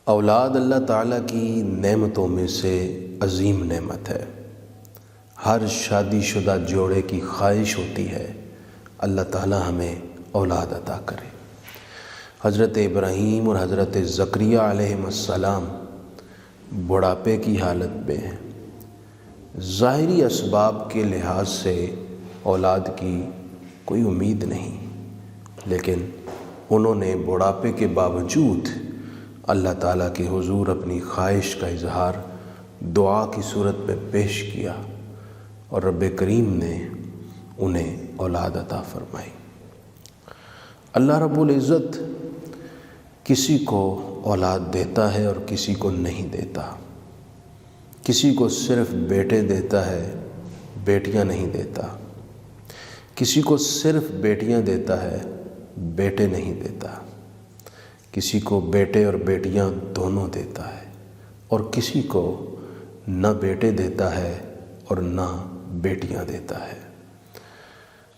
اولاد اللہ تعالیٰ کی نعمتوں میں سے عظیم نعمت ہے۔ ہر شادی شدہ جوڑے کی خواہش ہوتی ہے اللہ تعالیٰ ہمیں اولاد عطا کرے۔ حضرت ابراہیم اور حضرت زکریا علیہ السلام بڑھاپے کی حالت میں ہیں۔ ظاہری اسباب کے لحاظ سے اولاد کی کوئی امید نہیں، لیکن انہوں نے بڑھاپے کے باوجود اللہ تعالیٰ کے حضور اپنی خواہش کا اظہار دعا کی صورت میں پیش کیا اور رب کریم نے انہیں اولاد عطا فرمائی۔ اللہ رب العزت کسی کو اولاد دیتا ہے اور کسی کو نہیں دیتا۔ کسی کو صرف بیٹے دیتا ہے، بیٹیاں نہیں دیتا۔ کسی کو صرف بیٹیاں دیتا ہے، بیٹے نہیں دیتا۔ کسی کو بیٹے اور بیٹیاں دونوں دیتا ہے، اور کسی کو نہ بیٹے دیتا ہے اور نہ بیٹیاں دیتا ہے۔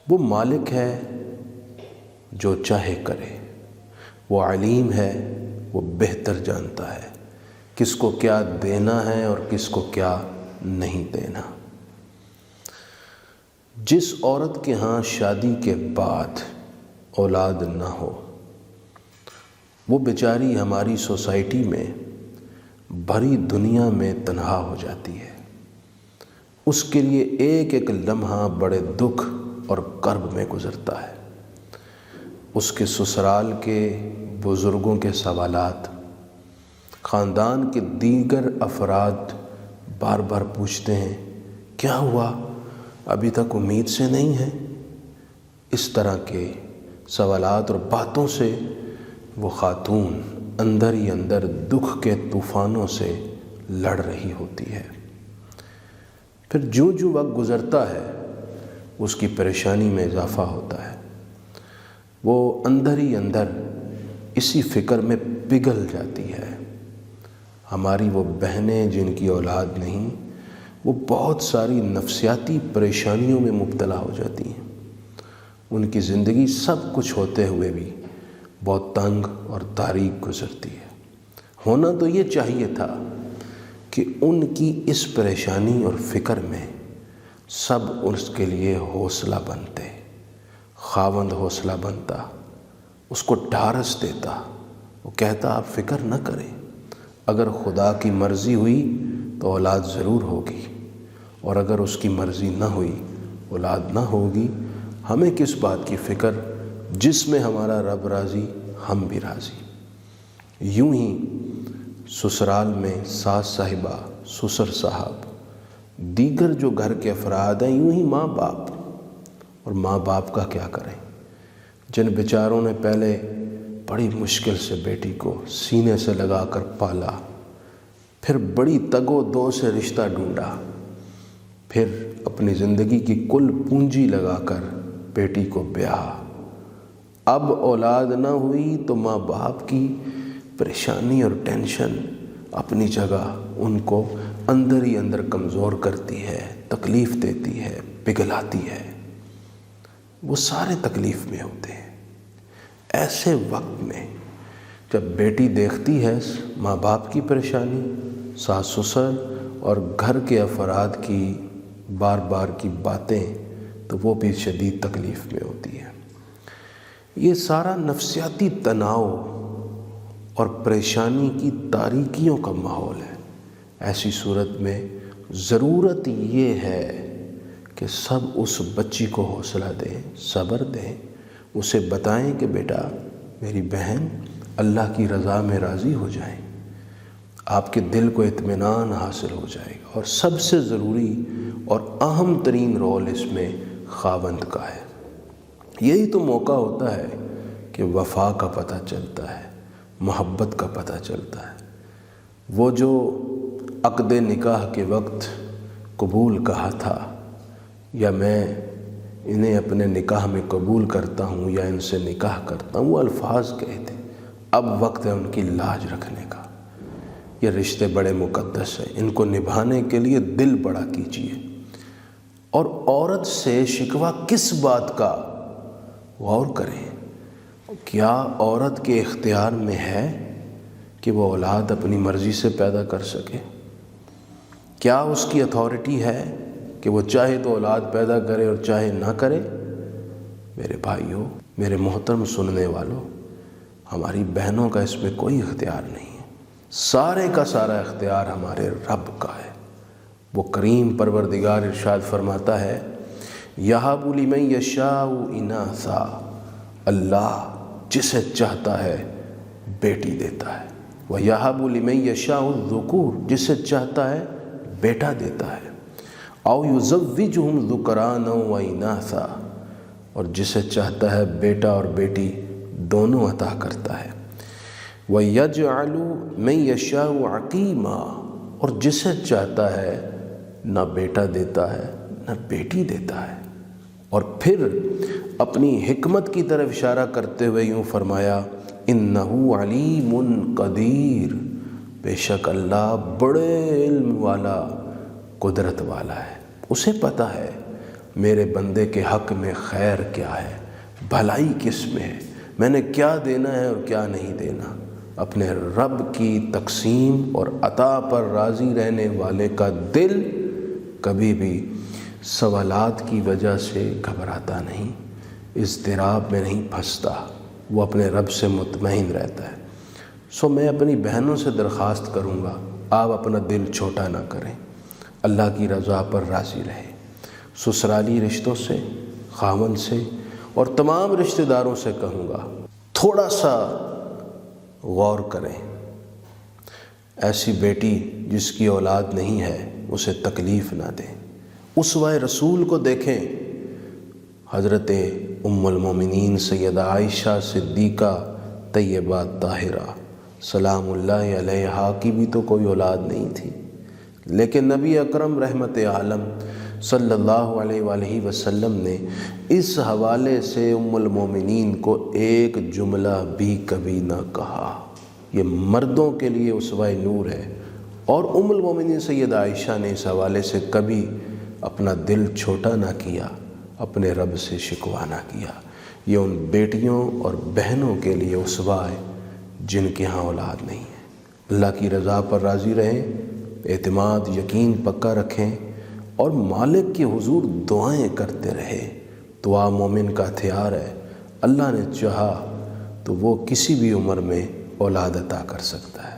وہ مالک ہے جو چاہے کرے، وہ علیم ہے، وہ بہتر جانتا ہے کس کو کیا دینا ہے اور کس کو کیا نہیں دینا۔ جس عورت کے ہاں شادی کے بعد اولاد نہ ہو، وہ بیچاری ہماری سوسائٹی میں بھری دنیا میں تنہا ہو جاتی ہے۔ اس کے لیے ایک ایک لمحہ بڑے دکھ اور کرب میں گزرتا ہے۔ اس کے سسرال کے بزرگوں کے سوالات، خاندان کے دیگر افراد بار بار پوچھتے ہیں کیا ہوا، ابھی تک امید سے نہیں ہے۔ اس طرح کے سوالات اور باتوں سے وہ خاتون اندر ہی اندر دکھ کے طوفانوں سے لڑ رہی ہوتی ہے۔ پھر جو وقت گزرتا ہے اس کی پریشانی میں اضافہ ہوتا ہے۔ وہ اندر ہی اندر اسی فکر میں پگھل جاتی ہے۔ ہماری وہ بہنیں جن کی اولاد نہیں، وہ بہت ساری نفسیاتی پریشانیوں میں مبتلا ہو جاتی ہیں۔ ان کی زندگی سب کچھ ہوتے ہوئے بھی بہت تنگ اور تاریک گزرتی ہے۔ ہونا تو یہ چاہیے تھا کہ ان کی اس پریشانی اور فکر میں سب اس کے لیے حوصلہ بنتے، خاوند حوصلہ بنتا، اس کو ڈھارس دیتا، وہ کہتا آپ فکر نہ کریں، اگر خدا کی مرضی ہوئی تو اولاد ضرور ہوگی، اور اگر اس کی مرضی نہ ہوئی اولاد نہ ہوگی۔ ہمیں کس بات کی فکر، جس میں ہمارا رب راضی ہم بھی راضی۔ یوں ہی سسرال میں ساس صاحبہ، سسر صاحب، دیگر جو گھر کے افراد ہیں، یوں ہی ماں باپ، اور ماں باپ کا کیا کریں، جن بیچاروں نے پہلے بڑی مشکل سے بیٹی کو سینے سے لگا کر پالا، پھر بڑی تگ و دو سے رشتہ ڈھونڈا، پھر اپنی زندگی کی کل پونجی لگا کر بیٹی کو بیاہا۔ اب اولاد نہ ہوئی تو ماں باپ کی پریشانی اور ٹینشن اپنی جگہ ان کو اندر ہی اندر کمزور کرتی ہے، تکلیف دیتی ہے، پگھلاتی ہے۔ وہ سارے تکلیف میں ہوتے ہیں۔ ایسے وقت میں جب بیٹی دیکھتی ہے ماں باپ کی پریشانی، ساس سسر اور گھر کے افراد کی بار بار کی باتیں، تو وہ بھی شدید تکلیف میں ہوتی ہے۔ یہ سارا نفسیاتی تناؤ اور پریشانی کی تاریکیوں کا ماحول ہے۔ ایسی صورت میں ضرورت یہ ہے کہ سب اس بچی کو حوصلہ دیں، صبر دیں، اسے بتائیں کہ بیٹا میری بہن، اللہ کی رضا میں راضی ہو جائیں، آپ کے دل کو اطمینان حاصل ہو جائے گا۔ اور سب سے ضروری اور اہم ترین رول اس میں خاوند کا ہے۔ یہی تو موقع ہوتا ہے کہ وفا کا پتہ چلتا ہے، محبت کا پتہ چلتا ہے۔ وہ جو عقد نکاح کے وقت قبول کہا تھا، یا میں انہیں اپنے نکاح میں قبول کرتا ہوں یا ان سے نکاح کرتا ہوں، وہ الفاظ کہے تھے، اب وقت ہے ان کی لاج رکھنے کا۔ یہ رشتے بڑے مقدس ہیں، ان کو نبھانے کے لیے دل بڑا کیجیے۔ اور عورت سے شکوہ کس بات کا، غور کریں، کیا عورت کے اختیار میں ہے کہ وہ اولاد اپنی مرضی سے پیدا کر سکے؟ کیا اس کی اتھارٹی ہے کہ وہ چاہے تو اولاد پیدا کرے اور چاہے نہ کرے؟ میرے بھائیوں، میرے محترم سننے والوں، ہماری بہنوں کا اس میں کوئی اختیار نہیں ہے، سارے کا سارا اختیار ہمارے رب کا ہے۔ وہ کریم پروردگار ارشاد فرماتا ہے، یَہَبُ لِمَن یَشَاءُ اِنَاثًا، اللہ جسے چاہتا ہے بیٹی دیتا ہے، وَیَہَبُ لِمَن یَشَاءُ الذُّکُورَ، جسے چاہتا ہے بیٹا دیتا ہے، اَوْ یُزَوِّجُهُمْ ذُکْرَانًا وَإِنَاثًا، اور جسے چاہتا ہے بیٹا اور بیٹی دونوں عطا کرتا ہے، وَيَجْعَلُ مَن یَشَاءُ عَقِیمًا، اور جسے چاہتا ہے نہ بیٹا دیتا ہے نہ بیٹی دیتا ہے۔ اور پھر اپنی حکمت کی طرف اشارہ کرتے ہوئے یوں فرمایا، اِنَّهُ عَلِیمٌ قدیر، بے شک اللہ بڑے علم والا، قدرت والا ہے، اسے پتہ ہے میرے بندے کے حق میں خیر کیا ہے، بھلائی کس میں ہے، میں نے کیا دینا ہے اور کیا نہیں دینا۔ اپنے رب کی تقسیم اور عطا پر راضی رہنے والے کا دل کبھی بھی سوالات کی وجہ سے گھبراتا نہیں، اضطراب میں نہیں پھنستا، وہ اپنے رب سے مطمئن رہتا ہے۔ سو میں اپنی بہنوں سے درخواست کروں گا، آپ اپنا دل چھوٹا نہ کریں، اللہ کی رضا پر راضی رہیں۔ سسرالی رشتوں سے، خاوند سے اور تمام رشتہ داروں سے کہوں گا، تھوڑا سا غور کریں۔ ایسی بیٹی جس کی اولاد نہیں ہے اسے تکلیف نہ دیں۔ اسوہ رسول کو دیکھیں، حضرت ام المومنین سیدہ عائشہ صدیقہ طیبہ طاہرہ سلام اللہ علیہا کی بھی تو کوئی اولاد نہیں تھی، لیکن نبی اکرم رحمت عالم صلی اللہ علیہ وآلہ وسلم نے اس حوالے سے ام المومنین کو ایک جملہ بھی کبھی نہ کہا۔ یہ مردوں کے لیے اسوہ نور ہے، اور ام المومنین سیدہ عائشہ نے اس حوالے سے کبھی اپنا دل چھوٹا نہ کیا، اپنے رب سے شکوہ نہ کیا۔ یہ ان بیٹیوں اور بہنوں کے لیے اسوہ ہے جن کے ہاں اولاد نہیں ہے۔ اللہ کی رضا پر راضی رہیں، اعتماد یقین پکا رکھیں، اور مالک کے حضور دعائیں کرتے رہے۔ دعا مومن کا ہتھیار ہے، اللہ نے چاہا تو وہ کسی بھی عمر میں اولاد عطا کر سکتا ہے۔